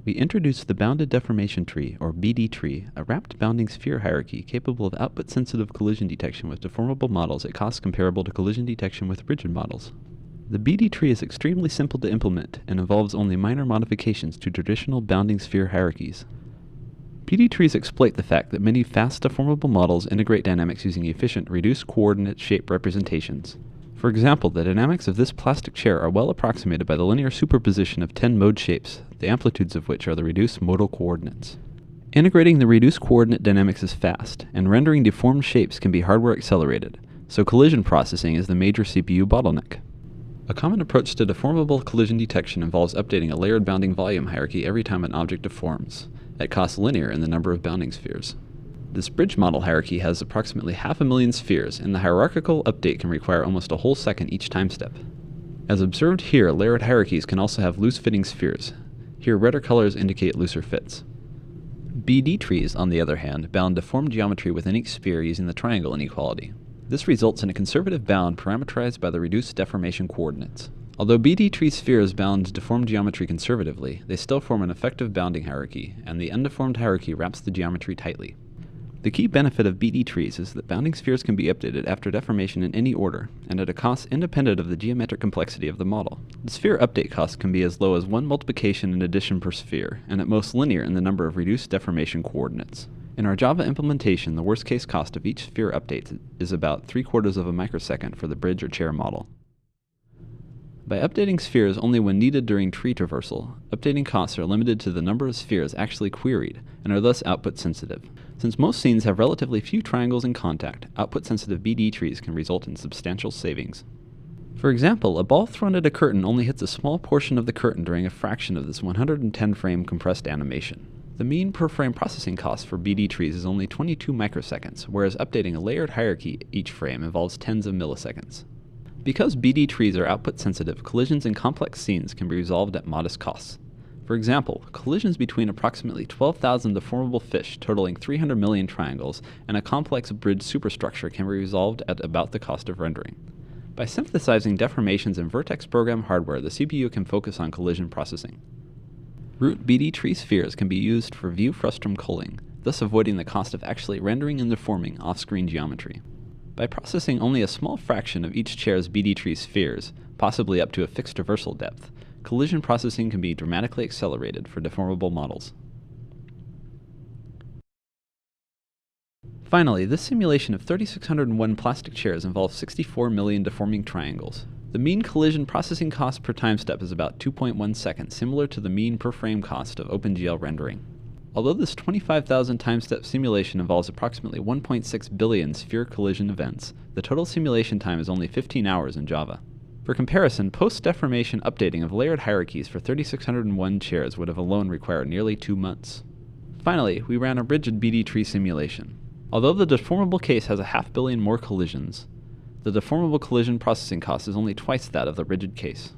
We introduced the Bounded Deformation Tree, or BD tree, a wrapped bounding sphere hierarchy capable of output-sensitive collision detection with deformable models at costs comparable to collision detection with rigid models. The BD tree is extremely simple to implement and involves only minor modifications to traditional bounding sphere hierarchies. BD trees exploit the fact that many fast deformable models integrate dynamics using efficient reduced coordinate shape representations. For example, the dynamics of this plastic chair are well approximated by the linear superposition of 10 mode shapes, the amplitudes of which are the reduced modal coordinates. Integrating the reduced coordinate dynamics is fast, and rendering deformed shapes can be hardware accelerated, so collision processing is the major CPU bottleneck. A common approach to deformable collision detection involves updating a layered bounding volume hierarchy every time an object deforms, at cost linear in the number of bounding spheres. This bridge model hierarchy has approximately 500,000 spheres, and the hierarchical update can require almost a whole second each time step. As observed here, layered hierarchies can also have loose-fitting spheres. Here, redder colors indicate looser fits. BD trees, on the other hand, bound deformed geometry within each sphere using the triangle inequality. This results in a conservative bound parameterized by the reduced deformation coordinates. Although BD tree spheres bound deformed geometry conservatively, they still form an effective bounding hierarchy, and the undeformed hierarchy wraps the geometry tightly. The key benefit of BD trees is that bounding spheres can be updated after deformation in any order, and at a cost independent of the geometric complexity of the model. The sphere update cost can be as low as 1 multiplication and addition per sphere, and at most linear in the number of reduced deformation coordinates. In our Java implementation, the worst case cost of each sphere update is about 3/4 of a microsecond for the bridge or chair model. By updating spheres only when needed during tree traversal, updating costs are limited to the number of spheres actually queried, and are thus output sensitive. Since most scenes have relatively few triangles in contact, output-sensitive BD trees can result in substantial savings. For example, a ball thrown at a curtain only hits a small portion of the curtain during a fraction of this 110-frame compressed animation. The mean per-frame processing cost for BD trees is only 22 microseconds, whereas updating a layered hierarchy each frame involves tens of milliseconds. Because BD trees are output-sensitive, collisions in complex scenes can be resolved at modest costs. For example, collisions between approximately 12,000 deformable fish totaling 300 million triangles and a complex bridge superstructure can be resolved at about the cost of rendering. By synthesizing deformations in vertex program hardware, the CPU can focus on collision processing. Root BD tree spheres can be used for view frustum culling, thus avoiding the cost of actually rendering and deforming off-screen geometry. By processing only a small fraction of each chair's BD tree spheres, possibly up to a fixed traversal depth, collision processing can be dramatically accelerated for deformable models. Finally, this simulation of 3,601 plastic chairs involves 64 million deforming triangles. The mean collision processing cost per time step is about 2.1 seconds, similar to the mean per frame cost of OpenGL rendering. Although this 25,000 time step simulation involves approximately 1.6 billion sphere collision events, the total simulation time is only 15 hours in Java. For comparison, post-deformation updating of layered hierarchies for 3,601 chairs would have alone required nearly 2 months. Finally, we ran a rigid BD tree simulation. Although the deformable case has 500 million more collisions, the deformable collision processing cost is only twice that of the rigid case.